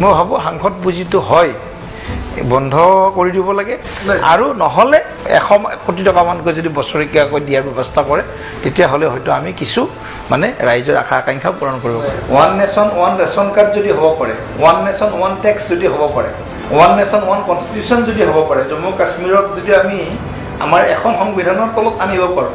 মই ভাবোঁ সাংসদ পুঁজিটো হয় বন্ধ কৰি দিব লাগে আৰু নহ'লে 100 কোটি টকামানকৈ যদি বছৰেকীয়াকৈ দিয়াৰ ব্যৱস্থা কৰে তেতিয়াহ'লে হয়তো আমি কিছু মানে ৰাইজৰ আশা আকাংক্ষা পূৰণ কৰিব পাৰিম। One nation one ration card যদি হ'ব পাৰে, ওৱান নেশ্যন ওৱান টেক্স যদি হ'ব পাৰে, ওৱান নেশ্যন ওৱান কনষ্টিটিউশ্যন যদি হ'ব পাৰে, জম্মু কাশ্মীৰক যদি আমি আমাৰ এখন সংবিধানৰ তলত আনিব পাৰোঁ,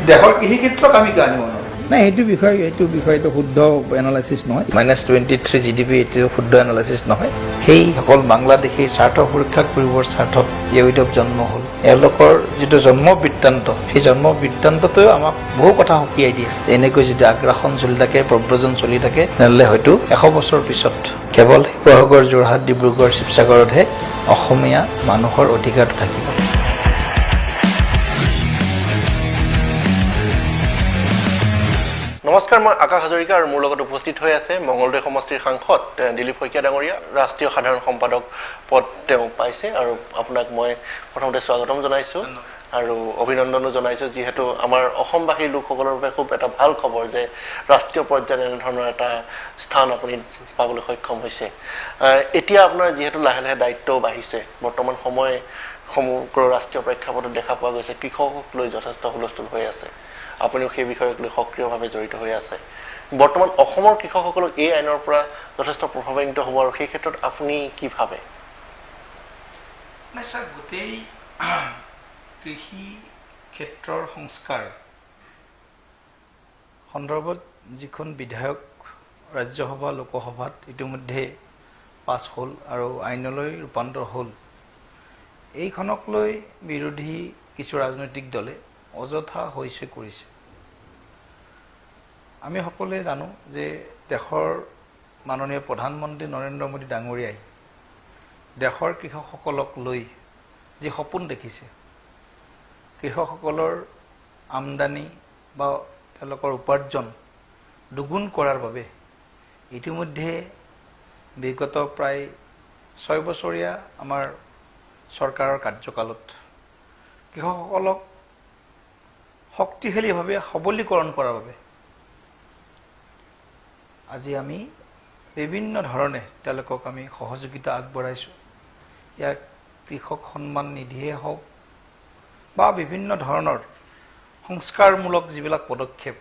দেশৰ কৃষি ক্ষেত্ৰক আমি কিয় আনিব নোৱাৰোঁ? নাই, সেইটো বিষয়টো শুদ্ধ এনালাইচিছ নহয়। -23 GDP এইটো শুদ্ধ এনালাইচিছ নহয়। সেইসকল বাংলাদেশীৰ স্বাৰ্থ সুৰক্ষা কৰিবৰ স্বাৰ্থত ইউটিউব জন্ম হ'ল। এওঁলোকৰ যিটো জন্ম বৃত্তান্ত, সেই জন্ম বৃত্তান্তটোৱেও আমাক বহু কথা সকীয়াই দিয়ে। এনেকৈ যদি আগ্ৰাসন চলি থাকে, প্ৰব্ৰজন চলি থাকে, তেনেহ'লে হয়তো 100 বছৰ পিছত কেৱল শিৱসাগৰ, যোৰহাট, ডিব্ৰুগড়, শিৱসাগৰতহে অসমীয়া মানুহৰ অধিকাৰটো থাকিব। নমস্কাৰ, মই আকাশ হাজৰিকা আৰু মোৰ লগত উপস্থিত হৈ আছে মঙলদৈ সমষ্টিৰ সাংসদ দিলীপ শইকীয়া ডাঙৰীয়া। ৰাষ্ট্ৰীয় সাধাৰণ সম্পাদক পদ তেওঁ পাইছে আৰু আপোনাক মই প্ৰথমতে স্বাগতম জনাইছোঁ আৰু অভিনন্দনো জনাইছোঁ, যিহেতু আমাৰ অসমবাসীৰ লোকসকলৰ বাবে খুব এটা ভাল খবৰ যে ৰাষ্ট্ৰীয় পৰ্যায়ত এনেধৰণৰ এটা স্থান আপুনি পাবলৈ সক্ষম হৈছে। এতিয়া আপোনাৰ যিহেতু লাহে লাহে দায়িত্বও বাঢ়িছে, বৰ্তমান সময় সমগ্ৰ ৰাষ্ট্ৰীয় প্ৰেক্ষাপটত দেখা পোৱা গৈছে কৃষকক লৈ যথেষ্ট হুলস্থুল হৈ আছে। আপুনিও সেই বিষয়ক লৈ সক্ৰিয়ভাৱে জড়িত হৈ আছে। বৰ্তমান অসমৰ কৃষকসকলক এই আইনৰ পৰা যথেষ্ট প্ৰভাৱান্বিত হ'ব আৰু সেই ক্ষেত্ৰত আপুনি কি ভাবে? নাই ছাৰ, গোটেই কৃষি ক্ষেত্ৰৰ সংস্কাৰ সন্দৰ্ভত যিখন বিধায়ক ৰাজ্যসভা লোকসভাত ইতিমধ্যে পাছ হ'ল আৰু আইনলৈ ৰূপান্তৰ হ'ল, এইখনক লৈ বিৰোধী কিছু ৰাজনৈতিক দলে অযথা হৈছে কৰিছে। আমি সকলোৱে জানো যে দেশৰ মাননীয় প্ৰধানমন্ত্ৰী নৰেন্দ্ৰ মোদী ডাঙৰীয়াই দেশৰ কৃষকসকলক লৈ যি সপোন দেখিছে, কৃষকসকলৰ আমদানি বা তেওঁলোকৰ উপাৰ্জন দুগুণ কৰাৰ বাবে ইতিমধ্যে বিগত প্ৰায় 6 বছৰীয়া আমাৰ চৰকাৰৰ কাৰ্যকালত কৃষকসকলক শক্তিশালীভাৱে সবলীকৰণ কৰাৰ বাবে আজি আমি বিভিন্ন ধৰণে তেওঁলোকক আমি সহযোগিতা আগবঢ়াইছোঁ। ইয়াক কৃষক সন্মান নিধিয়ে হওক বা বিভিন্ন ধৰণৰ সংস্কাৰমূলক যিবিলাক পদক্ষেপ,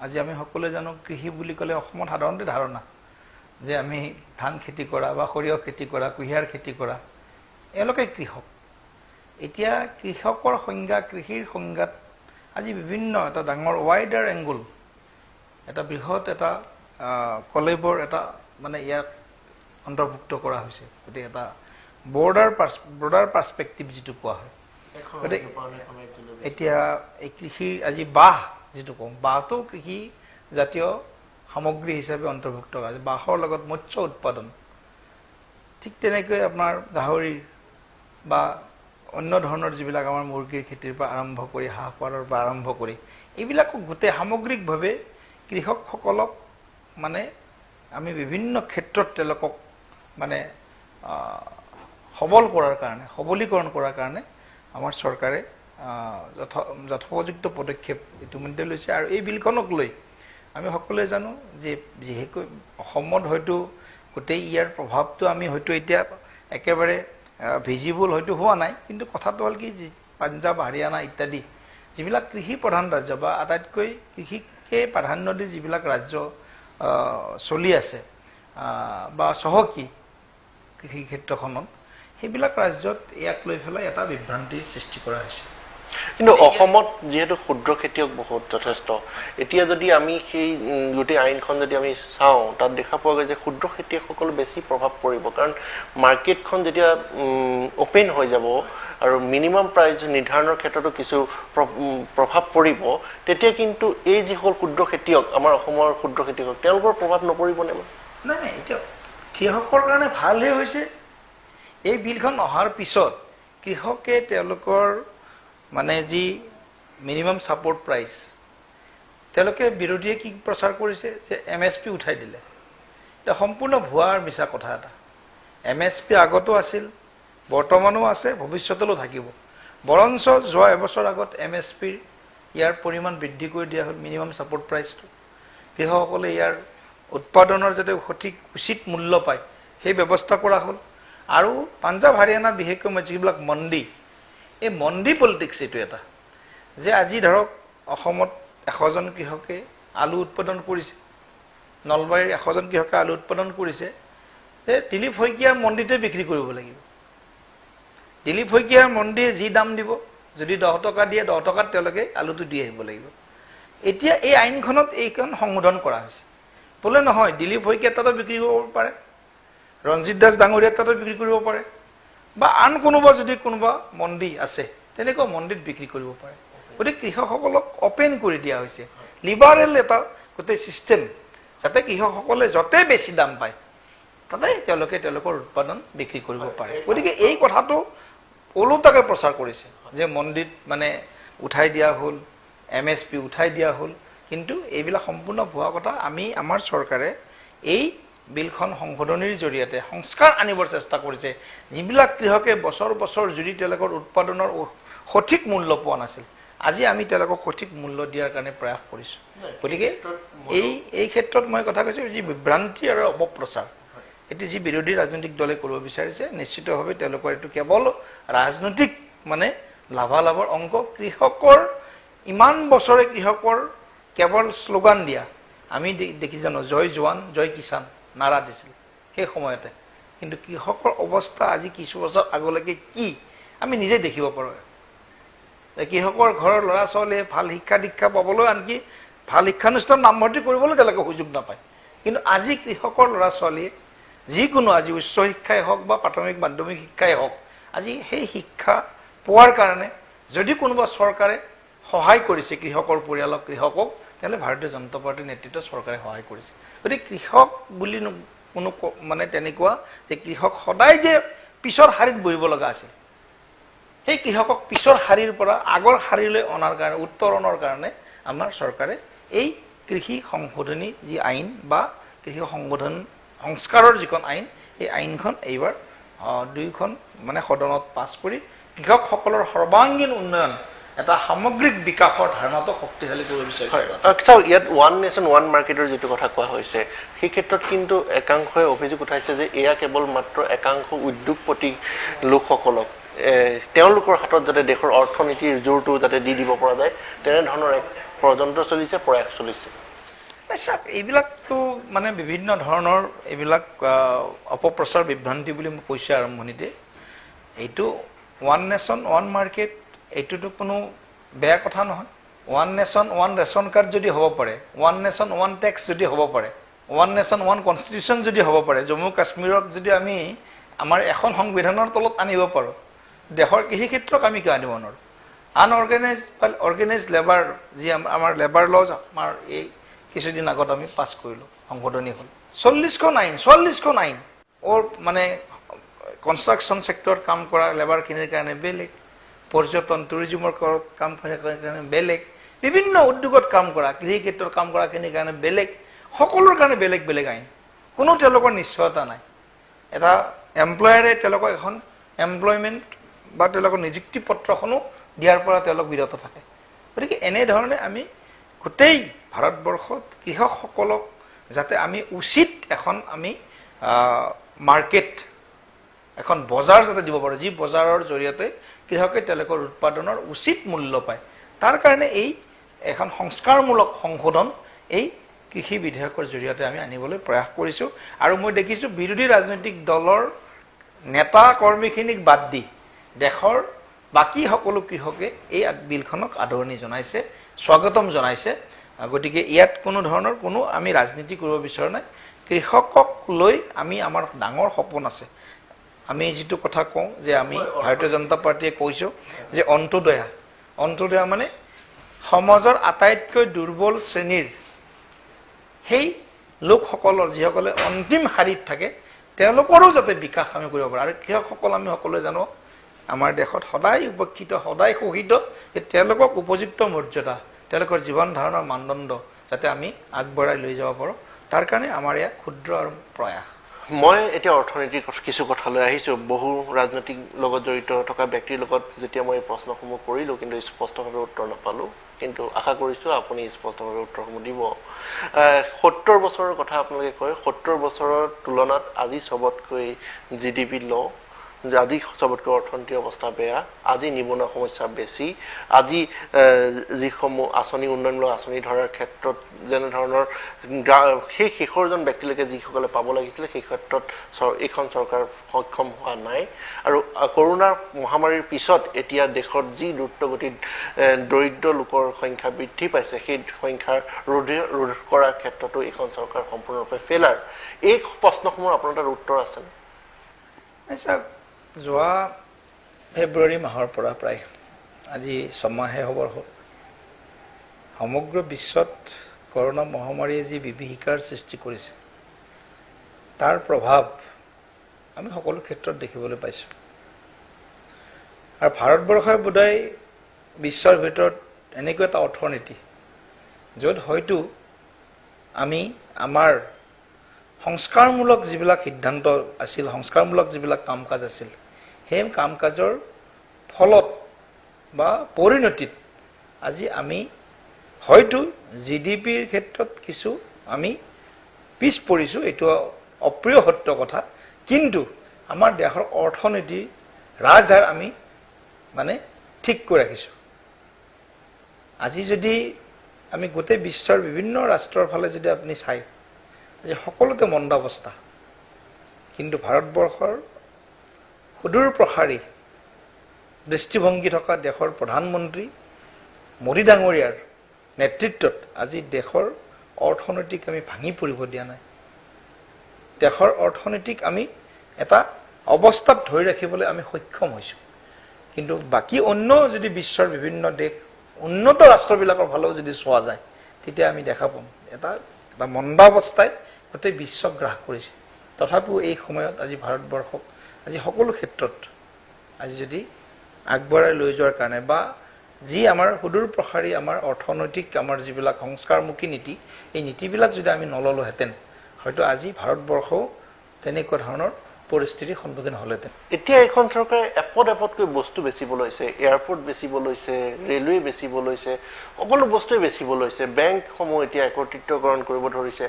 আজি আমি সকলোৱে জানো কৃষি বুলি ক'লে অসমত সাধাৰণতে ধাৰণা যে আমি ধান খেতি কৰা বা সৰিয়হ খেতি কৰা, কুঁহিয়াৰ খেতি কৰা, এওঁলোকে কৃষক। এতিয়া কৃষকৰ সংজ্ঞা, কৃষিৰ সংজ্ঞাত আজি বিভিন্ন এটা ডাঙৰ ৱাইডাৰ এংগুল, এটা বৃহৎ এটা কলেবৰ এটা মানে ইয়াক অন্তৰ্ভুক্ত কৰা হৈছে। গতিকে এটা ব্ৰডাৰ পাৰ্চপেক্টিভ যিটো কোৱা হয়। গতিকে এতিয়া এই কৃষিৰ আজি বাঁহ যিটো কওঁ, বাঁহটো কৃষি জাতীয় সামগ্ৰী হিচাপে অন্তৰ্ভুক্ত কৰা হৈছে। বাঁহৰ লগত মৎস্য উৎপাদন, ঠিক তেনেকৈ আপোনাৰ গাহৰি বা অন্য ধৰণৰ যিবিলাক আমাৰ মুৰ্গীৰ খেতিৰ পৰা আৰম্ভ কৰি, হাঁহ পাৰৰ পৰা আৰম্ভ কৰি, এইবিলাকো গোটেই সামগ্ৰিকভাৱে কৃষকসকলক মানে আমি বিভিন্ন ক্ষেত্ৰত তেওঁলোকক মানে সবল কৰাৰ কাৰণে, সবলীকৰণ কৰাৰ কাৰণে আমাৰ চৰকাৰে যথোপযুক্ত পদক্ষেপ ইতিমধ্যে লৈছে। আৰু এই বিলখনক লৈ আমি সকলোৱে জানো যে যিহেতু অসমত হয়তো গোটেই ইয়াৰ প্ৰভাৱটো আমি হয়তো এতিয়া একেবাৰে ভিজিবল হয়তো হোৱা নাই, কিন্তু কথাটো হ'ল কি, পাঞ্জাৱ, হাৰিয়ানা ইত্যাদি যিবিলাক কৃষি প্ৰধান ৰাজ্য বা আটাইতকৈ কৃষিকে প্ৰাধান্য দি যিবিলাক ৰাজ্য চলি আছে বা চহকী কৃষি ক্ষেত্ৰখনত, সেইবিলাক ৰাজ্যত ইয়াক লৈ পেলাই এটা বিভ্ৰান্তিৰ সৃষ্টি কৰা হৈছে। কিন্তু অসমত যিহেতু ক্ষুদ্ৰ খেতিয়ক বহুত যথেষ্ট, এতিয়া যদি আমি সেই গোটেই আইনখন যদি আমি চাওঁ, তাত দেখা পোৱা গৈছে যে ক্ষুদ্ৰ খেতিয়কসকল বেছি প্ৰভাৱ পৰিব, কাৰণ মাৰ্কেটখন যেতিয়া অপেন হৈ যাব আৰু মিনিমাম প্ৰাইচ নিৰ্ধাৰণৰ ক্ষেত্ৰতো কিছু প্ৰভাৱ পৰিব, তেতিয়া কিন্তু এই যিসকল ক্ষুদ্ৰ খেতিয়ক, আমাৰ অসমৰ ক্ষুদ্ৰ খেতিয়ক, তেওঁলোকৰ প্ৰভাৱ নপৰিবনে? নাই, এতিয়া কৃষকৰ কাৰণে ভালহে হৈছে। এই বিলখন অহাৰ পিছত কৃষকে তেওঁলোকৰ মানে যি মিনিমাম ছাপৰ্ট প্ৰাইচ, তেওঁলোকে বিৰোধীয়ে কি প্ৰচাৰ কৰিছে যে MSP উঠাই দিলে। এটা সম্পূৰ্ণ ভুৱা আৰু মিছা কথা এটা। MSP আগতো আছিল, বৰ্তমানো আছে, ভৱিষ্যতলৈও থাকিব। বৰঞ্চ যোৱা এবছৰ আগত MSPৰ ইয়াৰ পৰিমাণ বৃদ্ধি কৰি দিয়া হ'ল, মিনিমাম ছাপৰ্ট প্ৰাইচটো। কৃষকসকলে ইয়াৰ উৎপাদনৰ যাতে সঠিক উচিত মূল্য পায় সেই ব্যৱস্থা কৰা হ'ল আৰু পাঞ্জাৱ হাৰিয়ানা বিশেষকৈ মই যিবিলাক মণ্ডি এই মণ্ডি পলিটিক্স এইটো এটা যে আজি ধৰক অসমত 100 জন কৃষকে আলু উৎপাদন কৰিছে নলবাৰীৰ 100 জন কৃষকে আলু উৎপাদন কৰিছে যে দিলীপ শইকীয়াৰ মণ্ডিতে বিক্ৰী কৰিব লাগিব দিলীপ শইকীয়াৰ মণ্ডিয়ে যি দাম দিব যদি 10 টকা দিয়ে 10 টকাত তেওঁলোকে আলুটো দি আহিব লাগিব এতিয়া এই আইনখনত এইখন সংশোধন কৰা হৈছে বলে নহয় দিলীপ শইকীয়া তাতো বিক্ৰী কৰিব পাৰে ৰঞ্জিত দাস ডাঙৰীয়া তাতো বিক্ৰী কৰিব পাৰে বা আন কোনোবা যদি কোনোবা মণ্ডি আছে তেনেকুৱা মণ্ডিত বিক্ৰী কৰিব পাৰে গতিকে কৃষকসকলক অপেন কৰি দিয়া হৈছে লিবাৰেল এটা গোটেই সিস্টেম যাতে কৃষকসকলে যতে বেছি দাম পায় তাতে তেওঁলোকে তেওঁলোকৰ উৎপাদন বিক্ৰী কৰিব পাৰে গতিকে এই কথাটো ওলোটাকে প্ৰচাৰ কৰিছে যে মণ্ডিত মানে উঠাই দিয়া হ'ল MSP উঠাই দিয়া হ'ল কিন্তু এইবিলাক সম্পূৰ্ণ ভুৱা কথা আমি আমাৰ চৰকাৰে এই বিলখন সংশোধনীৰ জৰিয়তে সংস্কাৰ আনিবৰ চেষ্টা কৰিছে যিবিলাক কৃষকে বছৰ বছৰ জুৰি তেওঁলোকৰ উৎপাদনৰ সঠিক মূল্য পোৱা নাছিল আজি আমি তেওঁলোকক সঠিক মূল্য দিয়াৰ কাৰণে প্ৰয়াস কৰিছো গতিকে এই ক্ষেত্ৰত মই কথা কৈছো যে বিভ্ৰান্তি আৰু অপপ্ৰচাৰ এটি যি বিৰোধী ৰাজনৈতিক দলে কৰিব বিচাৰিছে নিশ্চিতভাৱে তেওঁলোকৰ এটো কেৱল ৰাজনৈতিক মানে লাভালাভৰ অংক কৃষকৰ ইমান বছৰে কৃষকৰ কেৱল স্লোগান দিয়া আমি দেখি জানো জয় জোৱান জয় কিষাণ নাৰা দিছিল সেই সময়তে কিন্তু কৃষকৰ অৱস্থা আজি কিছু বছৰ আগলৈকে কি আমি নিজে দেখিব পাৰো কৃষকৰ ঘৰৰ ল'ৰা ছোৱালীয়ে ভাল শিক্ষা দীক্ষা পাবলৈ আনকি ভাল শিক্ষানুষ্ঠান নামভৰ্তি কৰিবলৈ তেওঁলোকে সুযোগ নাপায় কিন্তু আজি কৃষকৰ ল'ৰা ছোৱালীয়ে যিকোনো আজি উচ্চ শিক্ষাই হওক বা প্ৰাথমিক মাধ্যমিক শিক্ষাই হওক আজি সেই শিক্ষা পোৱাৰ কাৰণে যদি কোনোবা চৰকাৰে সহায় কৰিছে কৃষকৰ পৰিয়ালক কৃষকক তেলে ভাৰতীয় জনতা পাৰ্টিৰ নেতৃত্বত চৰকাৰে সহায় কৰিছে গতিকে কৃষক বুলি কোনো মানে তেনেকুৱা যে কৃষক সদায় যে পিছৰ শাৰীত বহিব লগা আছে সেই কৃষকক পিছৰ শাৰীৰ পৰা আগৰ শাৰীলৈ অনাৰ কাৰণে উত্তৰণৰ কাৰণে আমাৰ চৰকাৰে এই কৃষি সংশোধনী যি আইন বা কৃষি সংস্কাৰৰ যিখন আইন এই আইনখন এইবাৰ দুইখন মানে সদনত পাছ কৰি কৃষকসকলৰ সৰ্বাংগীন উন্নয়ন এটা সামগ্ৰিক বিকাশৰ ধাৰণাটো শক্তিশালী কৰিব বিচাৰিছে ইয়াত ওৱান নেশ্যন ওৱান মাৰ্কেটৰ যিটো কথা কোৱা হৈছে সেই ক্ষেত্ৰত কিন্তু একাংশই অভিযোগ উঠাইছে যে এয়া কেৱল মাত্ৰ একাংশ উদ্যোগপতি লোকসকলক তেওঁলোকৰ হাতত যাতে দেশৰ অৰ্থনীতিৰ জোৰটো যাতে দি দিব পৰা যায় তেনেধৰণৰ এক ষড়যন্ত্ৰ চলিছে প্ৰয়াস চলিছে এইবিলাকতো মানে বিভিন্ন ধৰণৰ এইবিলাক অপপ্ৰচাৰ বিভ্ৰান্তি বুলি মই কৈছো আৰম্ভণিতে এইটো ওৱান নেশ্যন ওৱান মাৰ্কেট এইটোতো কোনো বেয়া কথা নহয় one nation one ration card যদি হ'ব পাৰে ওৱান নেশ্যন ওৱান টেক্স যদি হ'ব পাৰে ওৱান নেশ্যন ওৱান কনষ্টিটিউশ্যন যদি হ'ব পাৰে জম্মু কাশ্মীৰক যদি আমি আমাৰ এখন সংবিধানৰ তলত আনিব পাৰো দেশৰ কৃষি ক্ষেত্ৰক আমি কিয় আনিব নোৱাৰো আনঅৰ্গেনাইজ লেবাৰ যি আমাৰ লেবাৰ লজ আমাৰ এই কিছুদিন আগত আমি পাছ কৰিলো সংশোধনী হ'ল 44খন আইন ওৰ মানে কনষ্ট্ৰাকশ্যন সেক্টৰত কাম কৰা লেবাৰখিনিৰ কাৰণে বেলেগ পৰ্যটন টুৰিজমৰ কাম কৰাৰ কাৰণে বেলেগ বিভিন্ন উদ্যোগত কাম কৰা কৃষি ক্ষেত্ৰত কাম কৰাখিনিৰ কাৰণে বেলেগ সকলোৰ কাৰণে বেলেগ বেলেগ আইন কোনো তেওঁলোকৰ নিশ্চয়তা নাই এটা এমপ্লয়াৰে তেওঁলোকক এখন এমপ্লয়মেণ্ট বা তেওঁলোকৰ নিযুক্তি পত্ৰখনো দিয়াৰ পৰা তেওঁলোক বিৰত থাকে গতিকে এনেধৰণে আমি গোটেই ভাৰতবৰ্ষত কৃষকসকলক যাতে আমি উচিত এখন আমি মাৰ্কেট এখন বজাৰ যাতে দিব পাৰো যি বজাৰৰ জৰিয়তে কৃষকে তেওঁলোকৰ উৎপাদনৰ উচিত মূল্য পায় তাৰ কাৰণে এই এখন সংস্কাৰমূলক সংশোধন এই কৃষি বিধেয়কৰ জৰিয়তে আমি আনিবলৈ প্ৰয়াস কৰিছো আৰু মই দেখিছো বিৰোধী ৰাজনৈতিক দলৰ নেতা কৰ্মীখিনিক বাদ দি দেশৰ বাকি সকলো কৃষকে এই বিলখনক আদৰণি জনাইছে স্বাগতম জনাইছে গতিকে ইয়াত কোনো ধৰণৰ কোনো আমি ৰাজনীতি কৰিব বিচৰা নাই কৃষকক লৈ আমি আমাৰ ডাঙৰ সপোন আছে আমি যেটো কথা কওঁ যে আমি ভাৰতীয় জনতা পাৰ্টিয়ে কৈছো যে অন্তোদয়া মানে সমাজৰ আটাইতকৈ দুৰ্বল শ্ৰেণীৰ সেই লোকসকলৰ যিসকলে অন্তিম শাৰীত থাকে তেওঁলোকৰো যাতে বিকাশ আমি কৰিব পাৰো আৰু কৃষকসকল আমি সকলোৱে জানো আমাৰ দেশত সদায় উপেক্ষিত সদায় শোষিত তেওঁলোকক উপযুক্ত মৰ্যাদা তেওঁলোকৰ জীৱন ধাৰণৰ মানদণ্ড যাতে আমি আগবঢ়াই লৈ যাব পাৰো তাৰ কাৰণে আমাৰ ইয়া ক্ষুদ্ৰ আৰু প্ৰয়াস মই এতিয়া অৰ্থনৈতিক কিছু কথা লৈ আহিছো বহু ৰাজনৈতিক লগত জড়িত থকা ব্যক্তিৰ লগত যেতিয়া মই প্ৰশ্নসমূহ কৰিলো কিন্তু স্পষ্টভাৱে উত্তৰ নাপালো কিন্তু আশা কৰিছোঁ আপুনি স্পষ্টভাৱে উত্তৰসমূহ দিব 70 বছৰৰ কথা আপোনালোকে কয় 70 বছৰৰ তুলনাত আজি সবতকৈ GDP ল যে আজি সবতকৈ অৰ্থনৈতিক অৱস্থা বেয়া আজি নিবনুৱা সমস্যা বেছি আজি যিসমূহ আঁচনি উন্নয়নমূলক আঁচনি ধৰাৰ ক্ষেত্ৰত যেনে ধৰণৰ সেই শেষৰজন ব্যক্তিলৈকে যিসকলে পাব লাগিছিলে সেই ক্ষেত্ৰত এইখন চৰকাৰ সক্ষম হোৱা নাই আৰু কৰোনাৰ মহামাৰীৰ পিছত এতিয়া দেশত যি দ্ৰুতগতিত দৰিদ্ৰ লোকৰ সংখ্যা বৃদ্ধি পাইছে সেই সংখ্যাৰ ৰোধ কৰাৰ ক্ষেত্ৰতো এইখন চৰকাৰ সম্পূৰ্ণৰূপে ফেইলাৰ এই প্ৰশ্নসমূহৰ আপোনাৰ তাত উত্তৰ আছেনে আচ্ছা যোৱা ফেব্ৰুৱাৰী মাহৰ পৰা প্ৰায় আজি 6 মাহে হ'বৰ হ'ল সমগ্ৰ বিশ্বত কৰোনা মহামাৰীয়ে যি বিভীষিকাৰ সৃষ্টি কৰিছে তাৰ প্ৰভাৱ আমি সকলো ক্ষেত্ৰত দেখিবলৈ পাইছোঁ আৰু ভাৰতবৰ্ষই বোধহয় বিশ্বৰ ভিতৰত এনেকুৱা এটা অৰ্থনীতি য'ত হয়তো আমি আমাৰ সংস্কাৰমূলক যিবিলাক সিদ্ধান্ত আছিল সংস্কাৰমূলক যিবিলাক কাম কাজ আছিল সেই কাম কাজৰ ফলত বা পৰিণতিত আজি আমি হয়তো জিডিপিৰ ক্ষেত্ৰত কিছু আমি পিছ পৰিছোঁ এইটো অপ্ৰিয় সত্য কথা কিন্তু আমাৰ দেশৰ অৰ্থনীতি ৰাজহাড় আমি মানে ঠিক কৰি ৰাখিছোঁ আজি যদি আমি গোটেই বিশ্বৰ বিভিন্ন ৰাষ্ট্ৰৰ ফালে যদি আপুনি চাই যে সকলোতে মন্দাৱস্থা কিন্তু ভাৰতবৰ্ষৰ সুদূৰ প্ৰসাৰী দৃষ্টিভংগী থকা দেশৰ প্ৰধানমন্ত্ৰী মোদী ডাঙৰীয়াৰ নেতৃত্বত আজি দেশৰ অৰ্থনৈতিক আমি ভাঙি পৰিব দিয়া নাই দেশৰ অৰ্থনৈতিক আমি এটা অৱস্থাত ধৰি ৰাখিবলৈ আমি সক্ষম হৈছোঁ কিন্তু বাকি অন্য যদি বিশ্বৰ বিভিন্ন দেশ উন্নত ৰাষ্ট্ৰবিলাকৰ ফালেও যদি চোৱা যায় তেতিয়া আমি দেখা পাম এটা মন্দাৱস্থাই গোটেই বিশ্বক গ্ৰাস কৰিছে তথাপিও এই সময়ত আজি ভাৰতবৰ্ষক আজি সকলো ক্ষেত্ৰত আজি যদি আগবঢ়াই লৈ যোৱাৰ কাৰণে বা যি আমাৰ সুদূৰ প্ৰসাৰী আমাৰ অৰ্থনৈতিক আমাৰ যিবিলাক সংস্কাৰমুখী নীতি এই নীতিবিলাক যদি আমি নললোহেঁতেন হয়তো আজি ভাৰতবৰ্ষও তেনেকুৱা ধৰণৰ পৰিস্থিতিৰ সন্মুখীন হ'লহেঁতেন এতিয়া এইখন চৰকাৰে এপতকৈ বস্তু বেচিব লৈছে এয়াৰপোৰ্ট বেচিব লৈছে ৰেলৱে বেচিব লৈছে সকলো বস্তুৱে বেচিব লৈছে বেংকসমূহ এতিয়া একত্ৰিতকৰণ কৰিব ধৰিছে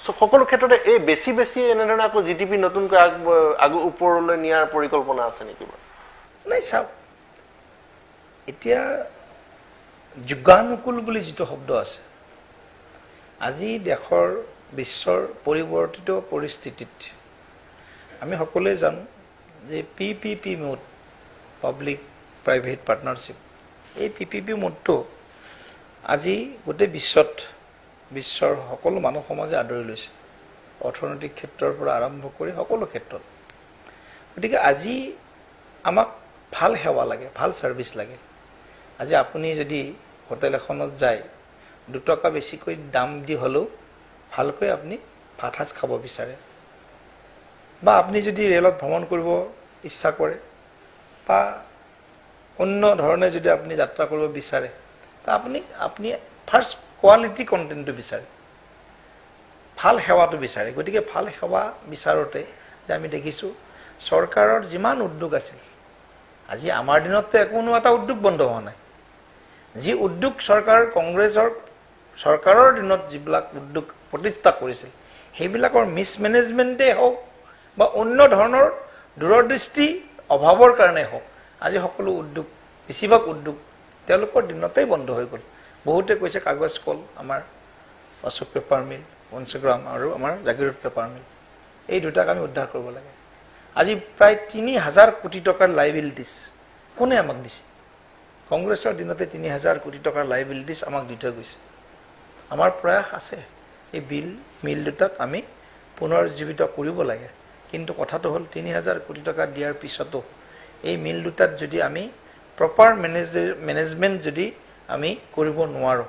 সকলো ক্ষেত্ৰতে এই বেছি এনেধৰণে আকৌ জিডিপি নতুনকৈ ওপৰলৈ নিয়াৰ পৰিকল্পনা আছে নেকি নাই চাওক এতিয়া যুগানুকূল বুলি যিটো শব্দ আছে আজি দেশৰ বিশ্বৰ পৰিৱৰ্তিত পৰিস্থিতিত আমি সকলোৱে জানো যে PPP mode public private partnership এই পিপিপি মোডটো আজি গোটেই বিশ্বৰ সকলো মানুহ সমাজে আদৰি লৈছে অৰ্থনৈতিক ক্ষেত্ৰৰ পৰা আৰম্ভ কৰি সকলো ক্ষেত্ৰত গতিকে আজি আমাক ভাল সেৱা লাগে ভাল সাৰ্ভিস লাগে আজি আপুনি যদি হোটেল এখনত যায় 2 টকা বেছিকৈ দাম দি হলেও ভালকৈ আপুনি ভাত সাজ খাব বিচাৰে বা আপনি যদি ৰেলত ভ্ৰমণ কৰিব ইচ্ছা কৰে বা অন্য ধৰণে যদি আপনি যাত্ৰা কৰিব বিচাৰে তা আপনি ফাৰ্স্ট কোৱালিটি কন্টেন্টটো বিচাৰে ভাল সেৱাটো বিচাৰে গতিকে ভাল সেৱা বিচাৰতে যে আমি দেখিছো চৰকাৰৰ যিমান উদ্যোগ আছিল আজি আমাৰ দিনতে কোনো এটা উদ্যোগ বন্ধ হোৱা নাই যি উদ্যোগ চৰকাৰ কংগ্ৰেছৰ চৰকাৰৰ দিনত যিবিলাক উদ্যোগ প্ৰতিষ্ঠা কৰিছিল সেইবিলাকৰ মিসমেনেজমেন্টে হওক বা অন্য ধৰণৰ দূৰদৃষ্টি অভাৱৰ কাৰণে হওক আজি সকলো উদ্যোগ বেছিভাগ উদ্যোগ তেওঁলোকৰ দিনতেই বন্ধ হৈ গ'ল বহুতে কৈছে কাগজ কল আমাৰ অশোক পেপাৰ মিল পঞ্চগ্ৰাম আৰু আমাৰ জাগিৰোড পেপাৰ মিল এই দুটাক আমি উদ্ধাৰ কৰিব লাগে আজি প্ৰায় 3000 কোটি টকাৰ লাইবিলিটিজ কোনে আমাক দিছে কংগ্ৰেছৰ দিনতে 3000 কোটি টকাৰ লাইবিলিটিজ আমাক দি থৈ গৈছে আমাৰ প্ৰয়াস আছে এই মিল দুটাক আমি পুনৰুজ্জীৱিত কৰিব লাগে কিন্তু কথাটো হল 3000 কোটি টকা দিয়াৰ পিছতো এই মিল দুটাত যদি আমি প্ৰপাৰ মেনেজমেন্ট যদি আমি কৰিব নোৱাৰো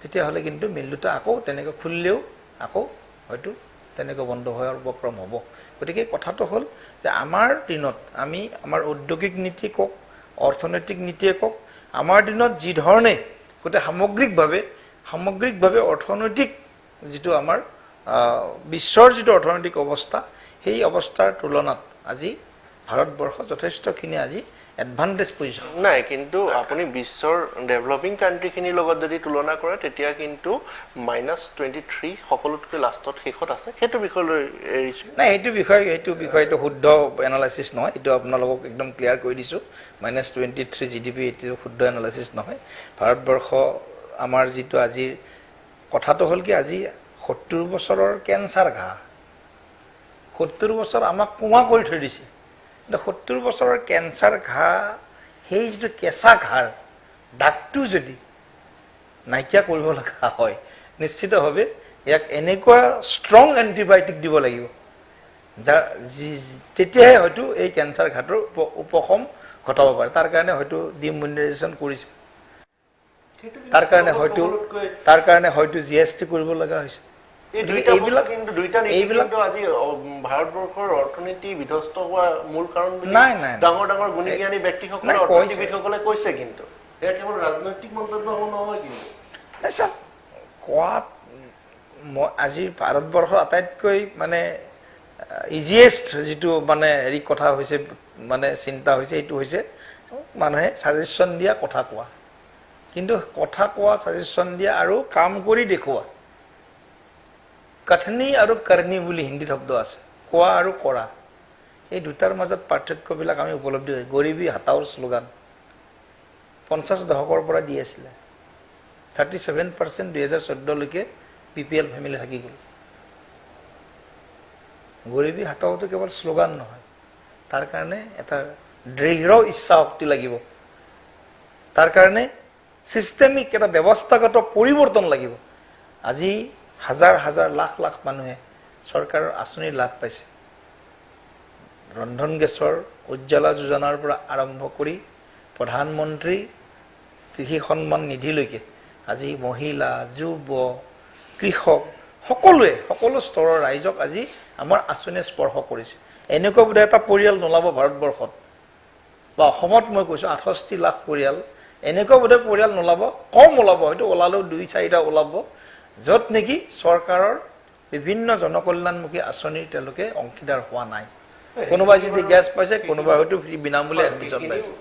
তেতিয়া হলে কিন্তু মিল দুটা আকৌ তেনেকৈ খুললেও আকৌ হয়তো তেনেকৈ বন্ধ হোৱাৰ উপক্ৰম হ'ব গতিকে কথাটো হল যে আমাৰ দিনত আমি আমাৰ ঔদ্যোগিক নীতি কক অৰ্থনৈতিক নীতি কক আমাৰ দিনত যি ধৰণে গোটে সামগ্ৰিকভাৱে অৰ্থনৈতিক যিটো আমাৰ বিশ্বৰ যিটো অৰ্থনৈতিক অৱস্থা সেই অৱস্থাৰ তুলনাত আজি ভাৰতবৰ্ষ যথেষ্টখিনি আজি এডভান্টেজ পজিশ্যন নাই, কিন্তু আপুনি বিশ্বৰ ডেভেলপিং কাণ্ট্ৰিখিনিৰ লগত যদি তুলনা কৰে তেতিয়া কিন্তু -23 সকলোতকৈ লাষ্টত শেষত আছে। সেইটো বিষয়লৈ এৰিছোঁ। নাই, সেইটো বিষয়টো শুদ্ধ এনালাইচিছ নহয়, এইটো আপোনালোকক একদম ক্লিয়াৰ কৰি দিছোঁ। -23 GDP এইটো শুদ্ধ এনালাইচিছ নহয়। ভাৰতবৰ্ষ আমাৰ যিটো আজিৰ কথাটো হ'ল কি, আজি 70 বছৰৰ কেঞ্চাৰ ঘাঁ, 70 বছৰ আমাক কোমা কৰি থৈ দিছে। 70 বছৰৰ কেঞ্চাৰ ঘাঁ, সেই যিটো কেঁচা ঘাঁৰ দাগটো যদি নাইকিয়া কৰিব লগা হয়, নিশ্চিতভাৱে ইয়াক এনেকুৱা ষ্ট্ৰং এণ্টিবায়'টিক দিব লাগিব তেতিয়াহে হয়তো এই কেঞ্চাৰ ঘাঁটোৰ উপশম ঘটাব পাৰে। তাৰ কাৰণে হয়তো ডিমনিটাইজেশ্যন কৰিছে, তাৰ কাৰণে হয়তো GST কৰিব লগা হৈছে। এইবিলাক আজি ভাৰতবৰ্ষৰ অৰ্থনীতি বিধ্বস্ত হোৱা মূল কাৰণ ডাঙৰ ডাঙৰ গুণীজ্ঞানী ব্যক্তিসকলে, অৰ্থনীতিবিদসকলে কৈছে। কিন্তু এয়া কেৱল ৰাজনৈতিক মন্তব্য নহয়। কিন্তু কোৱাত আজি ভাৰতবৰ্ষৰ আটাইতকৈ মানে ইজিয়েষ্ট যিটো মানে হেৰি কথা হৈছে, মানে চিন্তা হৈছে, এইটো হৈছে মানুহে ছাজেশ্যন দিয়া, কথা কোৱা। কিন্তু কথা কোৱা, ছাজেশ্যন দিয়া আৰু কাম কৰি দেখুওৱা, কথনি আৰু কৰ্ণী বুলি হিন্দীত শব্দ আছে, কোৱা আৰু কৰা, এই দুটাৰ মাজত পাৰ্থক্যবিলাক আমি উপলব্ধি হয়। গৰিবী হাটাওৰ শ্লোগান 50 দশকৰ পৰা দি আছিলে। 37% 2014লৈকে BPL ফেমিলি থাকি গ'ল। গৰিবী হাটাওটো কেৱল শ্লোগান নহয়, তাৰ কাৰণে এটা দৃঢ় ইচ্ছা শক্তি লাগিব। তাৰ কাৰণে চিষ্টেমিক এটা ব্যৱস্থাগত পৰিৱৰ্তন লাগিব। আজি হাজাৰ হাজাৰ লাখ লাখ মানুহে চৰকাৰৰ আঁচনিৰ লাভ পাইছে। ৰন্ধন গেছৰ উজ্জ্বলা যোজনাৰ পৰা আৰম্ভ কৰি প্ৰধানমন্ত্ৰী কৃষি সন্মান নিধিলৈকে আজি মহিলা, যুৱ, কৃষক সকলোৱে, সকলো স্তৰৰ ৰাইজক আজি আমাৰ আঁচনিয়ে স্পৰ্শ কৰিছে। এনেকুৱা বোধহয় এটা পৰিয়াল নোলাব ভাৰতবৰ্ষত বা অসমত, মই কৈছোঁ 68 লাখ পৰিয়াল, এনেকুৱা বোধহয় পৰিয়াল নোলাব, কম ওলাব, হয়তো ওলালেও 2-4টা ওলাব, য'ত নেকি চৰকাৰৰ বিভিন্ন জনকল্যাণমুখী আঁচনিৰ তেওঁলোকে অংশীদাৰ হোৱা নাই। কোনোবাই যদি গেছ পাইছে, কোনোবাই হয়তো বিনামূলীয়া এডমিশ্যন পাইছে।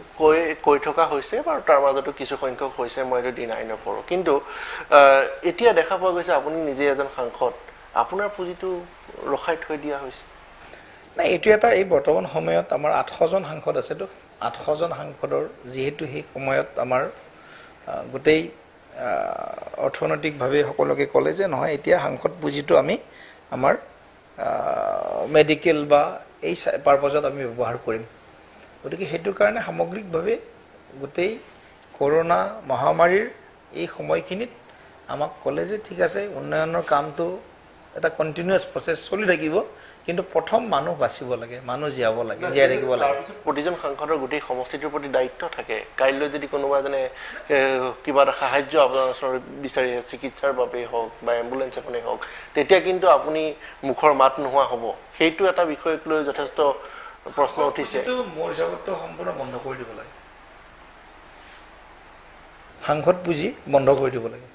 কৈ থকা হৈছে বাৰু, তাৰ মাজতো কিছু সংখ্যক হৈছে, মই এইটো ডিনাই নকৰোঁ। কিন্তু এতিয়া দেখা পোৱা গৈছে আপুনি নিজে এজন সাংসদ, আপোনাৰ পুঁজিটো ৰখাই থৈ দিয়া হৈছে। নাই, এইটো এটা, এই বৰ্তমান সময়ত আমাৰ 800জন সাংসদ আছেতো, 800জন সাংসদৰ যিহেতু সেই সময়ত আমাৰ গোটেই অৰ্থনৈতিকভাৱে সকলোকে ক'লে যে নহয়, এতিয়া সাংসদ পুঁজিটো আমি আমাৰ মেডিকেল বা এই পাৰপজত আমি ব্যৱহাৰ কৰিম। গতিকে সেইটো কাৰণে সামগ্ৰিকভাৱে গোটেই কৰোণা মহামাৰীৰ এই সময়খিনিত আমাক ক'লে যে ঠিক আছে, উন্নয়নৰ কামটো এটা কণ্টিনিউৱাছ প্ৰচেছ চলি থাকিব, কিন্তু প্ৰথম মানুহ বাচিব লাগে, মানুহ জীয়াব লাগে, জীয়াই থাকিব লাগে। প্ৰতিজন সাংসদৰ গোটেই সমষ্টিটোৰ প্ৰতি দায়িত্ব থাকে। কাইলৈ যদি কোনোবা এজনে কিবা এটা সাহায্য আপোনাৰ ওচৰত বিচাৰি, চিকিৎসাৰ বাবেই হওক বা এম্বুলেঞ্চ এখনেই হওক, তেতিয়া কিন্তু আপুনি মুখৰ মাত নোহোৱা হ'ব। সেইটো এটা বিষয়ক লৈ যথেষ্ট প্ৰশ্ন উঠিছে। মোৰ হিচাপততো সম্পূৰ্ণ বন্ধ কৰি দিব লাগে, সাংসদ পুঁজি বন্ধ কৰি দিব লাগে।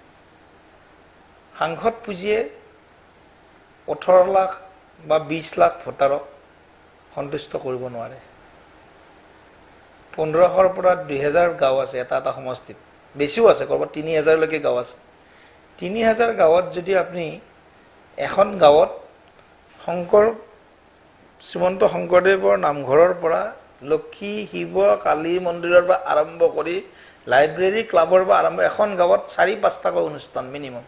সাংসদ পুঁজিয়ে 18 লাখ বা 20 লাখ ভোটাৰক সন্তুষ্ট কৰিব নোৱাৰে। 1500ৰ পৰা 2000 গাঁও আছে এটা এটা সমষ্টিত, বেছিও আছে, ক'ৰবাত 3000লৈকে গাঁও আছে। 3000 গাঁৱত যদি আপুনি এখন গাঁৱত শ্ৰীমন্ত শংকৰদেৱৰ নামঘৰৰ পৰা লক্ষী, শিৱ, কালী মন্দিৰৰ পৰা আৰম্ভ কৰি লাইব্ৰেৰী, ক্লাবৰ পৰা আৰম্ভ, এখন গাঁৱত 4-5টাকৈ অনুষ্ঠান মিনিমাম।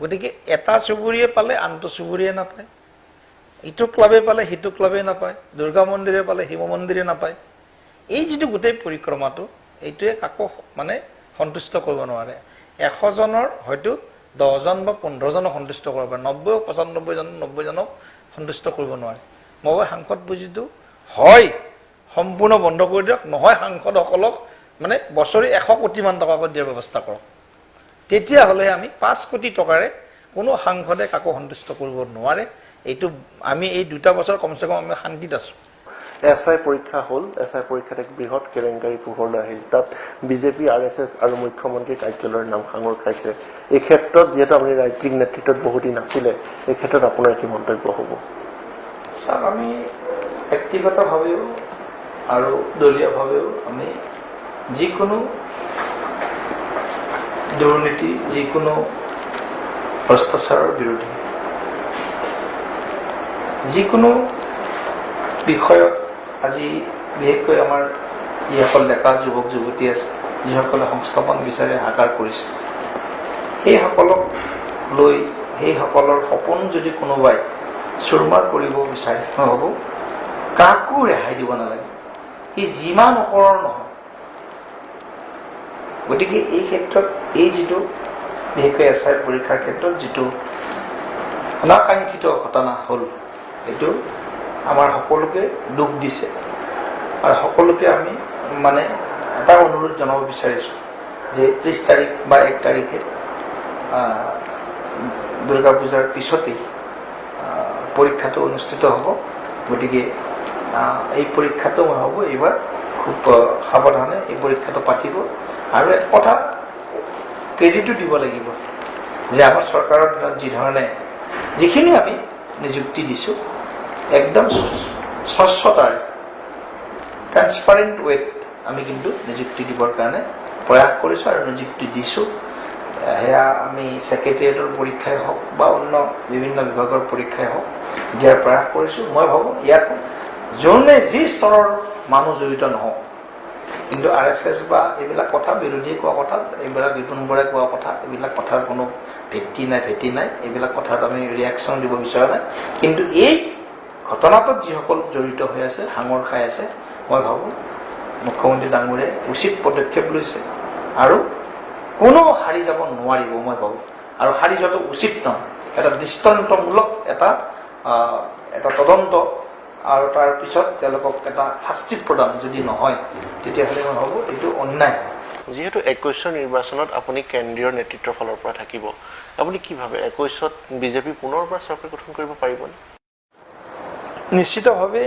গতিকে এটা চুবুৰীয়ে পালে আনটো চুবুৰীয়ে নাপায়, ইটো ক্লাবে পালে সিটো ক্লাবে নাপায়, দুৰ্গা মন্দিৰে পালে শিৱ মন্দিৰে নাপায়। এই যিটো গোটেই পৰিক্ৰমাটো, এইটোৱে কাকো মানে সন্তুষ্ট কৰিব নোৱাৰে। 100জনৰ হয়তো 10জন বা 15জনক সন্তুষ্ট কৰিব পাৰে, 90-95জনক সন্তুষ্ট কৰিব নোৱাৰে। মই সাংসদ পুঁজিটো হয় সম্পূৰ্ণ বন্ধ কৰি দিয়ক, নহয় সাংসদসকলক মানে বছৰি 100 কোটিমান টকাকৈ দিয়াৰ ব্যৱস্থা কৰক। তেতিয়াহ'লে আমি 5 কোটি টকাৰে কোনো সাংসদে কাকো সন্তুষ্ট কৰিব নোৱাৰে। এইটো আমি এই 2টা বছৰ কমচে কম আমি শান্তিত আছোঁ। SI পৰীক্ষা হ'ল, SI পৰীক্ষাত এক বৃহৎ কেলেংকাৰী পোহৰলৈ আহিল। তাত বিজেপি, RSS আৰু মুখ্যমন্ত্ৰীৰ কাৰ্যালয়ৰ নাম সাঙুৰ খাইছে। এই ক্ষেত্ৰত যিহেতু আপুনি ৰাজ্যিক নেতৃত্বত বহুদিন আছিলে, এই ক্ষেত্ৰত আপোনাৰ কি মন্তব্য হ'ব? ছাৰ, আমি ব্যক্তিগতভাৱেও আৰু দলীয়ভাৱেও আমি যিকোনো দুৰ্নীতি, যিকোনো ভ্ৰষ্টাচাৰৰ বিৰোধী। যিকোনো বিষয়ত আজি বিশেষকৈ আমাৰ যিসকল ডেকা যুৱক যুৱতী আছে, যিসকলে সংস্থাপন বিচাৰি হাকাৰ কৰিছে, সেইসকলক লৈ সেইসকলৰ সপোন যদি কোনোবাই চুৰমাৰ কৰিব বিচাৰে, মই ভাবোঁ কাকো ৰেহাই দিব নালাগে, ই যিমান ওপৰৰ নহয়। গতিকে এই ক্ষেত্ৰত এই যিটো বিশেষকৈ SI পৰীক্ষাৰ ক্ষেত্ৰত যিটো অনাকাংক্ষিত ঘটনা হ'ল, এইটো আমাৰ সকলোকে দুখ দিছে। আৰু সকলোকে আমি এটা অনুৰোধ জনাব বিচাৰিছোঁ যে 30 তাৰিখ বা 1 তাৰিখে দুৰ্গা পূজাৰ পিছতেই পৰীক্ষাটো অনুষ্ঠিত হ'ব। গতিকে এই পৰীক্ষাটো মই ভাবোঁ এইবাৰ খুব সাৱধানে এই পৰীক্ষাটো পাতিব। আৰু এক কথা ক্ৰেডিটো দিব লাগিব যে আমাৰ চৰকাৰৰ দিনত যি ধৰণে যিখিনি আমি নিযুক্তি দিছোঁ, একদম স্বচ্ছতাৰে ট্ৰান্সপাৰেণ্ট ৱেত আমি কিন্তু নিযুক্তি দিবৰ কাৰণে প্ৰয়াস কৰিছোঁ আৰু নিযুক্তি দিছোঁ। সেয়া আমি ছেক্ৰেটেৰিয়েটৰ পৰীক্ষাই হওক বা অন্য বিভিন্ন বিভাগৰ পৰীক্ষাই হওক দিয়াৰ প্ৰয়াস কৰিছোঁ। মই ভাবোঁ ইয়াত যোনে যি স্তৰৰ মানুহ জড়িত নহওক, কিন্তু RSS বা এইবিলাক কথা বিৰোধীয়ে কোৱা কথা, এইবিলাক বিপুন বৰাই কোৱা কথা, এইবিলাক কথাৰ কোনো ভেটি নাই, এইবিলাক কথাত আমি ৰিয়েকশ্যন দিব বিচৰা নাই। কিন্তু এই ঘটনাটোত যিসকল জড়িত হৈ আছে, সাঙুৰ খাই আছে, মই ভাবোঁ মুখ্যমন্ত্ৰী ডাঙৰীয়াই উচিত পদক্ষেপ লৈছে আৰু কোনো হাৰি যাব নোৱাৰিব, মই ভাবোঁ। আৰু হাৰি যোৱাটো উচিত নহয়। এটা দৃষ্টান্তমূলক এটা তদন্ত আৰু তাৰ পিছত তেওঁলোকক এটা শাস্তি প্ৰদান যদি নহয়, তেতিয়াহ'লে মই ভাবোঁ এইটো অন্যায়। যিহেতু 21 নিৰ্বাচনত আপুনি কেন্দ্ৰীয় নেতৃত্বৰ ফালৰ পৰা থাকিব, আপুনি কি ভাবে 21ত বিজেপি পুনৰবাৰ চৰকাৰ গঠন কৰিব পাৰিবনে? নিশ্চিতভাৱে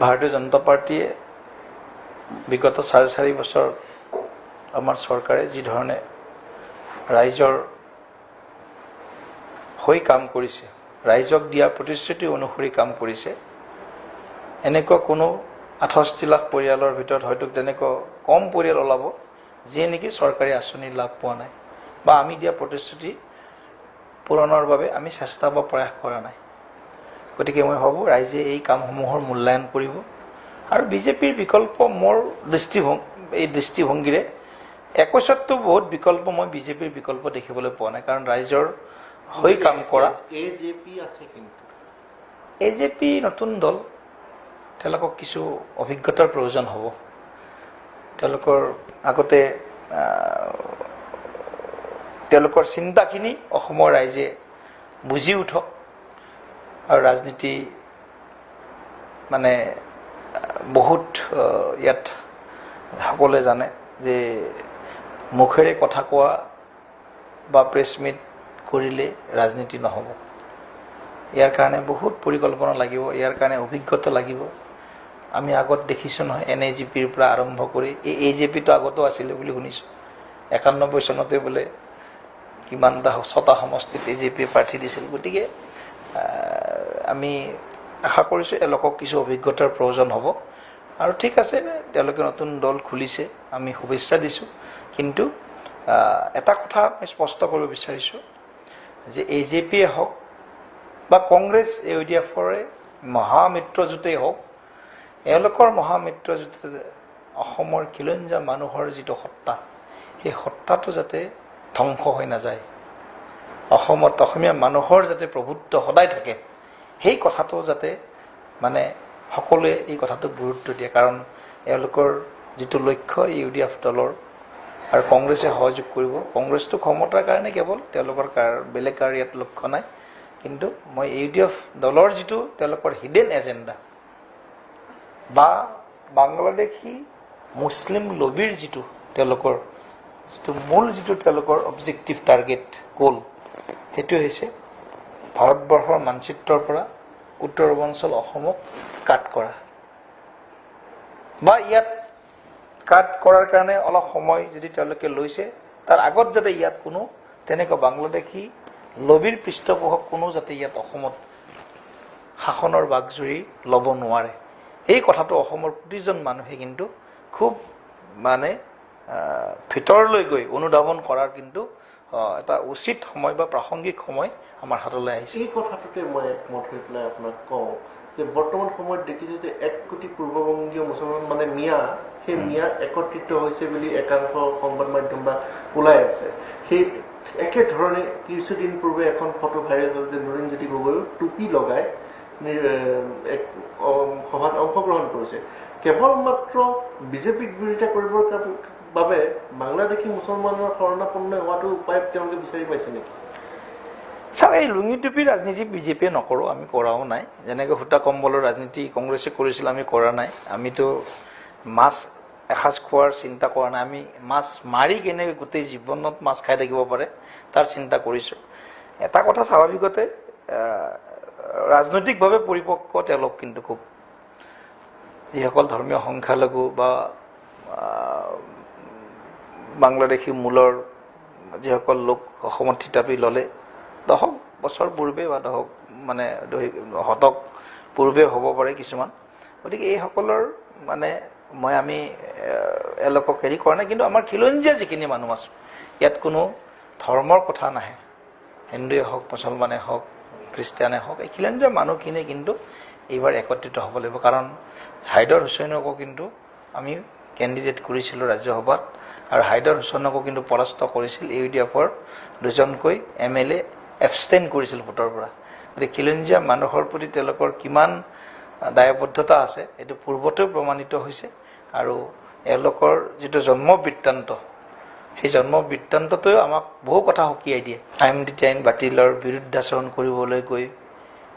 ভাৰতীয় জনতা পাৰ্টীয়ে বিগত 4.5 বছৰ আমাৰ চৰকাৰে যি ধৰণে ৰাইজৰ হৈ কাম কৰিছে, ৰাইজক দিয়া প্ৰতিশ্ৰুতি অনুসৰি কাম কৰিছে, এনেকুৱা কোনো 68 লাখ পৰিয়ালৰ ভিতৰত হয়তো তেনেকুৱা কম পৰিয়াল ওলাব যিয়ে নেকি চৰকাৰী আঁচনি লাভ পোৱা নাই বা আমি দিয়া প্ৰতিশ্ৰুতি পূৰণৰ বাবে আমি চেষ্টা বা প্ৰয়াস কৰা নাই। গতিকে মই ভাবোঁ ৰাইজে এই কামসমূহৰ মূল্যায়ন কৰিব। আৰু বিজেপিৰ বিকল্প মোৰ দৃষ্টিভংগীৰে 21তটো বহুত বিকল্প মই বিজেপিৰ বিকল্প দেখিবলৈ পোৱা নাই। কাৰণ ৰাইজৰ হৈ কাম কৰা AJP নতুন দল, তেওঁলোকক কিছু অভিজ্ঞতাৰ প্ৰয়োজন হ'ব। তেওঁলোকৰ আগতে তেওঁলোকৰ চিন্তাখিনি অসমৰ ৰাইজে বুজি উঠক আৰু ৰাজনীতি বহুত ইয়াত সকলোৱে জানে যে মুখেৰে কথা কোৱা বা প্ৰেছ মিট কৰিলে ৰাজনীতি নহ'ব। ইয়াৰ কাৰণে বহুত পৰিকল্পনা লাগিব, ইয়াৰ কাৰণে অভিজ্ঞতা লাগিব। আমি আগত দেখিছোঁ নহয়, NAJPৰ পৰা আৰম্ভ কৰি এই AJPটো আগতো আছিলে বুলি শুনিছোঁ। 91 চনতে বোলে কিমানটা 6টা সমষ্টিত AJPয়ে প্ৰাৰ্থী দিছিল। গতিকে আমি আশা কৰিছোঁ এওঁলোকক কিছু অভিজ্ঞতাৰ প্ৰয়োজন হ'ব। আৰু ঠিক আছে, তেওঁলোকে নতুন দল খুলিছে, আমি শুভেচ্ছা দিছোঁ। কিন্তু এটা কথা আমি স্পষ্ট কৰিব বিচাৰিছোঁ যে AJPয়ে হওক বা কংগ্ৰেছ UDFৰে মহামিত্ৰজোঁটেই হওক, এওঁলোকৰ মহামিত্ৰজোঁটে অসমৰ খিলঞ্জীয়া মানুহৰ যিটো সত্তা, সেই সত্তাটো যাতে ধ্বংস হৈ নাযায়, অসমত অসমীয়া মানুহৰ যাতে প্ৰভুত্ব সদায় থাকে, সেই কথাটো যাতে সকলোৱে এই কথাটোক গুৰুত্ব দিয়ে। কাৰণ এওঁলোকৰ যিটো লক্ষ্য UDF দলৰ, আৰু কংগ্ৰেছে সহযোগ কৰিব। কংগ্ৰেছটো ক্ষমতাৰ কাৰণে কেৱল, তেওঁলোকৰ বেলেগ আৰু ইয়াত লক্ষ্য নাই। কিন্তু মই UDF দলৰ যিটো তেওঁলোকৰ হিডেন এজেণ্ডা বা বাংলাদেশী মুছলিম লবিৰ যিটো তেওঁলোকৰ মূল তেওঁলোকৰ অবজেক্টিভ টাৰ্গেট গ'ল, সেইটো হৈছে ভাৰতবৰ্ষৰ মানচিত্ৰৰ পৰা উত্তৰ পূৰ্বাঞ্চল অসমক কাট কৰা বা ইয়াত কাট কৰাৰ কাৰণে অলপ সময় যদি তেওঁলোকে লৈছে, তাৰ আগত যাতে ইয়াত কোনো তেনেকুৱা বাংলাদেশী লবিৰ পৃষ্ঠপোষক কোনো যাতে ইয়াত অসমত শাসনৰ বাগজুৰি ল'ব নোৱাৰে, এই কথাটো অসমৰ প্ৰতিজন মানুহে কিন্তু খুব মানে ভিতৰলৈ গৈ অনুধাৱন কৰাৰ কিন্তু এটা উচিত সময় বা প্ৰাসংগিক সময় আমাৰ হাতলৈ আহিছে। এই কথাটোতে মই একমত হৈ পেলাই আপোনাক কওঁ যে বৰ্তমান সময়ত দেখিছোঁ যে 1 কোটি পূৰ্ববংগীয় মুছলমান মানে মিয়া, সেই মিয়া একত্ৰিত হৈছে বুলি একাংশ সংবাদ মাধ্যম বা ওলাই আছে। সেই একেধৰণে কিছুদিন পূৰ্বে এখন ফটো ভাইৰেল হ'ল যে নৰেন্দ্ৰজ্যোতি গগৈও টুপি লগাই সভাত অংশগ্ৰহণ কৰিছে। কেৱল মাত্ৰ বিজেপিক বিৰোধিতা কৰিবৰ বাবে বাংলাদেশী মুছলমানৰ শৰণাপন্ন হোৱাটো উপায় তেওঁলোকে বিচাৰি পাইছে নেকি? চাওক, এই লুঙি টুপিৰ ৰাজনীতি বিজেপিয়ে নকৰোঁ, আমি কৰাও নাই। যেনেকৈ সূতা কম্বলৰ ৰাজনীতি কংগ্ৰেছে কৰিছিল, আমি কৰা নাই। আমিতো মাছ এসাঁজ খোৱাৰ চিন্তা কৰা নাই। আমি মাছ মাৰি কেনেকৈ গোটেই জীৱনত মাছ খাই থাকিব পাৰে তাৰ চিন্তা কৰিছোঁ। এটা কথা স্বাভাৱিকতে ৰাজনৈতিকভাৱে পৰিপক্ক তেওঁলোক কিন্তু খুব, যিসকল ধৰ্মীয় সংখ্যালঘু বা বাংলাদেশী মূলৰ যিসকল লোক অসমত থিতাপি ল'লে 10 বছৰ পূৰ্বে বা শতক পূৰ্বে হ'ব পাৰে কিছুমান। গতিকে এইসকলৰ মানে আমি এওঁলোকক হেৰি কৰা নাই। কিন্তু আমাৰ খিলঞ্জীয়া যিখিনি মানুহ আছোঁ, ইয়াত কোনো ধৰ্মৰ কথা নাহে। হিন্দুৱে হওক, মুছলমানে হওক, খ্ৰীষ্টিয়ানে হওক, এই খিলঞ্জীয়া মানুহখিনিয়ে কিন্তু এইবাৰ একত্ৰিত হ'ব লাগিব। কাৰণ হাইদৰ হুছেইনকো কিন্তু আমি কেণ্ডিডেট কৰিছিলোঁ ৰাজ্যসভাত, আৰু হাইদৰ হুছেইনকো কিন্তু পৰাস্ত কৰিছিল UDFৰ 2জনকৈ MLA এবষ্টেইন কৰিছিল ভোটৰ পৰা। গতিকে খিলঞ্জীয়া মানুহৰ প্ৰতি তেওঁলোকৰ কিমান দায়বদ্ধতা আছে এইটো পূৰ্বতেও প্ৰমাণিত হৈছে। আৰু এওঁলোকৰ যিটো জন্ম বৃত্তান্ত, সেই জন্ম বৃত্তান্তটোৱেও আমাক বহু কথা সকীয়াই দিয়ে। IMDT আইন বাতিলৰ বিৰুদ্ধাচৰণ কৰিবলৈ গৈ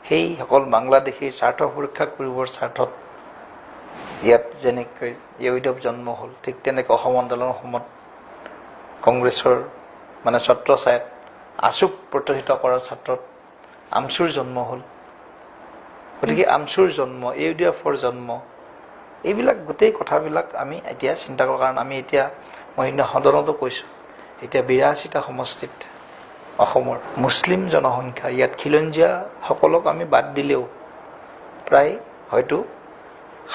সেইসকল বাংলাদেশীৰ স্বাৰ্থ সুৰক্ষা কৰিবৰ স্বাৰ্থত ইয়াত যেনেকৈ UDF জন্ম হ'ল, ঠিক তেনেকৈ অসম আন্দোলনৰ সময়ত কংগ্ৰেছৰ ছত্ৰছায়াত আছুক প্ৰতিষ্ঠিত কৰাৰ ছাত্ৰত আমচুৰ জন্ম হ'ল। গতিকে আমচুৰ জন্ম, UDFৰ জন্ম, এইবিলাক গোটেই কথাবিলাক আমি এতিয়া চিন্তা কৰোঁ। কাৰণ আমি এতিয়া মই সদনতো কৈছোঁ, এতিয়া 82টা সমষ্টিত অসমৰ মুছলিম জনসংখ্যা, ইয়াত খিলঞ্জীয়াসকলক আমি বাদ দিলেও প্ৰায় হয়তো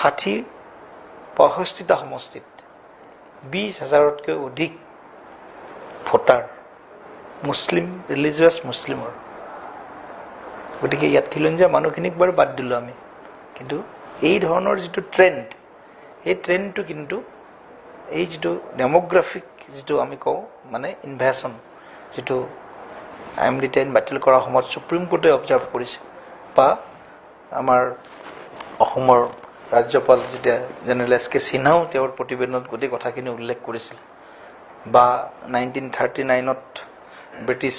60-65টা সমষ্টিত 20,000তকৈ অধিক ভোটাৰ মুছলিম, ৰিলিজিয়াছ মুছলিমৰ। গতিকে ইয়াত খিলঞ্জীয়া মানুহখিনিক বাৰু বাদ দিলোঁ আমি। কিন্তু এই ধৰণৰ যিটো ট্ৰেণ্ড, এই ট্ৰেণ্ডটো কিন্তু এই যিটো ডেম'গ্ৰাফিক যিটো আমি কওঁ ইনভেশ্যন, যিটো IMDT আইন বাতিল কৰাৰ সময়ত সুপ্ৰিম কোৰ্টে অবজাৰ্ভ কৰিছে, বা আমাৰ অসমৰ ৰাজ্যপাল যেতিয়া জেনেৰেল SK সিনহাও তেওঁৰ প্ৰতিবেদনত গোটেই কথাখিনি উল্লেখ কৰিছিল, বা 1939ত ব্ৰিটিছ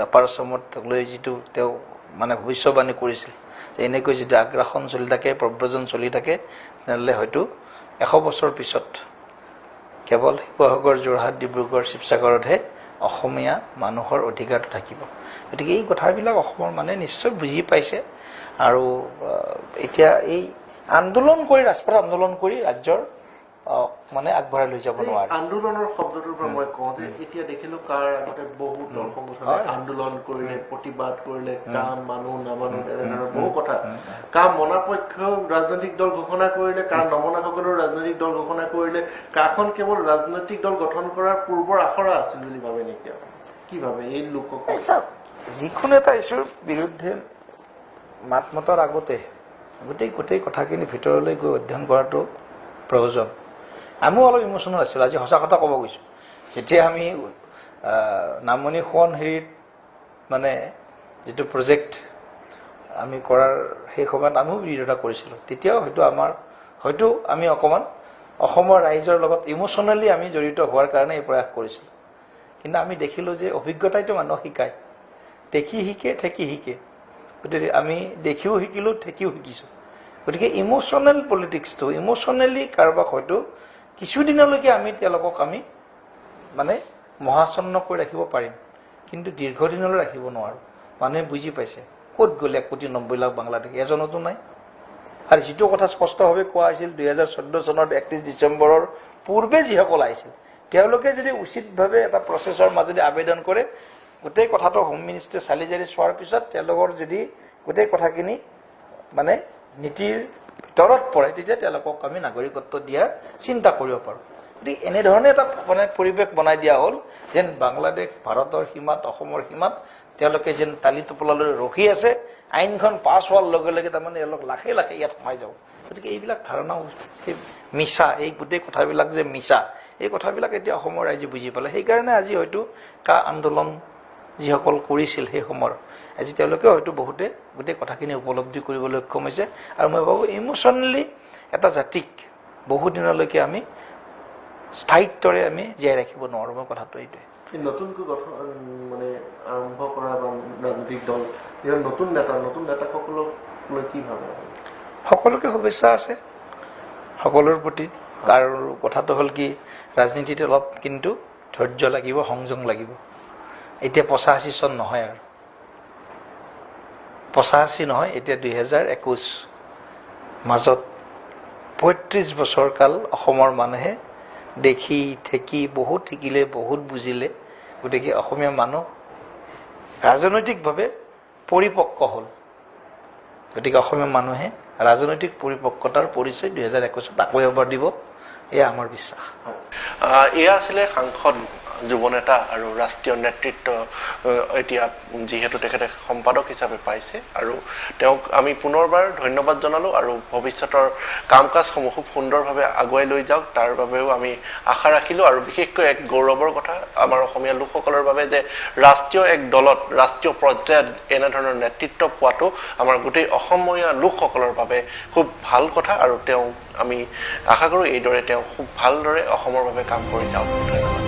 আপাৰ আছামত লৈ যিটো তেওঁ ভৱিষ্যবাণী কৰিছিল যে এনেকৈ যদি আগ্ৰাসন চলি থাকে, প্ৰব্ৰজন চলি থাকে, তেনেহ'লে হয়তো 100 বছৰ পিছত কেৱল শিৱসাগৰ, যোৰহাট, ডিব্ৰুগড়, শিৱসাগৰতহে অসমীয়া মানুহৰ অধিকাৰটো থাকিব। গতিকে এই কথাবিলাক অসমৰ নিশ্চয় বুজি পাইছে। আৰু এতিয়া এই আন্দোলন কৰি, ৰাজপথ আন্দোলন কৰি ৰাজ্যৰ আগবঢ়াই লৈ যাব নোৱাৰে। আন্দোলনৰ শব্দটোৰ পৰা মই কওঁ যে এতিয়া দেখিলো কাৰ আগতে বহু দল সংগঠনে আন্দোলন কৰিলে, প্ৰতিবাদ কৰিলে, কাম মানুহ নামানো, এনেধৰণৰ বহু কথা। কাম মনা পক্ষেও ৰাজনৈতিক দল ঘোষণা কৰিলে, কাম নমনাসকলেও ৰাজনৈতিক দল ঘোষণা কৰিলে। কাখন কেৱল ৰাজনৈতিক দল গঠন কৰাৰ পূৰ্বৰ আখৰা আছিল বুলি ভাবে নেকি? কি ভাবে এই লোকসকল? যিকোনো এটা ইছ্যুৰ বিৰুদ্ধে মাত মতাৰ আগতে গোটেই কথাখিনি ভিতৰলৈ গৈ অধ্যয়ন কৰাটো প্ৰয়োজন। আমিও অলপ ইমোচনেল আছিলোঁ। আজি সঁচা কথা ক'ব গৈছোঁ, যেতিয়া আমি নামনি সোৱণশিৰিত যিটো প্ৰজেক্ট আমি কৰাৰ সেই সময়ত আমিও বিৰোধিতা কৰিছিলোঁ। তেতিয়াও হয়তো আমি অকণমান অসমৰ ৰাইজৰ লগত ইমোচনেলি আমি জড়িত হোৱাৰ কাৰণে এই প্ৰয়াস কৰিছিলোঁ। কিন্তু আমি দেখিলোঁ যে অভিজ্ঞতাইতো মানুহক শিকায়, দেখি শিকে, ঠেকি শিকে। গতিকে আমি দেখিও শিকিলোঁ, ঠেকিও শিকিছোঁ। গতিকে ইমোচনেল পলিটিক্সটো, ইমোচনেলি কাৰোবাক হয়তো কিছুদিনলৈকে তেওঁলোকক আমি মহাচন্ন কৰি ৰাখিব পাৰিম, কিন্তু দীৰ্ঘদিনলৈ ৰাখিব নোৱাৰোঁ। মানুহে বুজি পাইছে ক'ত গ'ল 1,90,00,000 বাংলাদেশী, এজনতো নাই। আৰু যিটো কথা স্পষ্টভাৱে কোৱা হৈছিল 2014 চনৰ 31 ডিচেম্বৰৰ পূৰ্বে যিসকল আহিছিল, তেওঁলোকে যদি উচিতভাৱে এটা প্ৰচেছৰ মাজেদি আবেদন কৰে, গোটেই কথাটো হোম মিনিষ্ট্ৰীয়ে চালি জাৰি চোৱাৰ পিছত তেওঁলোকৰ যদি গোটেই কথাখিনি নীতিৰ ভিতৰত পৰে তেতিয়া তেওঁলোকক আমি নাগৰিকত্ব দিয়াৰ চিন্তা কৰিব পাৰোঁ। গতিকে এনেধৰণে এটা মানে পৰিৱেশ বনাই দিয়া হ'ল যেন বাংলাদেশ ভাৰতৰ সীমাত অসমৰ সীমাত তেওঁলোকে যেন তালি টোপোলালৈ ৰখি আছে, আইনখন পাছ হোৱাৰ লগে লগে তাৰমানে এওঁলোক লাখে লাখে ইয়াত সোমাই যাব। গতিকে এইবিলাক ধাৰণা মিছা, এই গোটেই কথাবিলাক যে মিছা, এই কথাবিলাক এতিয়া অসমৰ ৰাইজে বুজি পালে। সেইকাৰণে আজি হয়তো আন্দোলন যিসকল কৰিছিল সেই সময়ৰ আজি তেওঁলোকে হয়তো বহুতে গোটেই কথাখিনি উপলব্ধি কৰিবলৈ সক্ষম হৈছে। আৰু মই ভাবোঁ ইমোশ্যনেলি এটা জাতিক বহুদিনলৈকে আমি স্থায়িত্বৰে আমি জীয়াই ৰাখিব নোৱাৰোঁ। মই কথাটো এইটোৱে। নতুনকৈ গঠন মানে আৰম্ভ কৰা বা ৰাজনৈতিক দল নতুন নেতাসকলক লৈ কি ভাবে? সকলোকে শুভেচ্ছা আছে সকলোৰে প্ৰতি। আৰু কথাটো হ'ল কি, ৰাজনীতিত অলপ কিন্তু ধৈৰ্য লাগিব, সংযম লাগিব। এতিয়া 85 চন নহয়, আৰু 85 নহয়, এতিয়া 2021 মাজত 35 বছৰ কাল অসমৰ মানুহে দেখি ঠেকি বহুত শিকিলে, বহুত বুজিলে। গতিকে অসমীয়া মানুহ ৰাজনৈতিকভাৱে পৰিপক্ক হ'ল। গতিকে অসমীয়া মানুহে ৰাজনৈতিক পৰিপক্কতাৰ পৰিচয় 2021 আকৌ এবাৰ দিব, এয়া আমাৰ বিশ্বাস। এয়া আছিলে সাংসদ, যুৱনেতা আৰু ৰাষ্ট্ৰীয় নেতৃত্ব এতিয়া যিহেতু তেখেতে সম্পাদক হিচাপে পাইছে, আৰু তেওঁক আমি পুনৰবাৰ ধন্যবাদ জনালোঁ। আৰু ভৱিষ্যতৰ কাম কাজসমূহ খুব সুন্দৰভাৱে আগুৱাই লৈ যাওক তাৰ বাবেও আমি আশা ৰাখিলোঁ। আৰু বিশেষকৈ এক গৌৰৱৰ কথা আমাৰ অসমীয়া লোকসকলৰ বাবে যে ৰাষ্ট্ৰীয় এক দলত ৰাষ্ট্ৰীয় পৰ্যায়ত এনেধৰণৰ নেতৃত্ব পোৱাটো আমাৰ গোটেই অসমীয়া লোকসকলৰ বাবে খুব ভাল কথা। আৰু তেওঁ আমি আশা কৰোঁ এইদৰে তেওঁ খুব ভালদৰে অসমৰ বাবে কাম কৰি যাওক। ধন্যবাদ।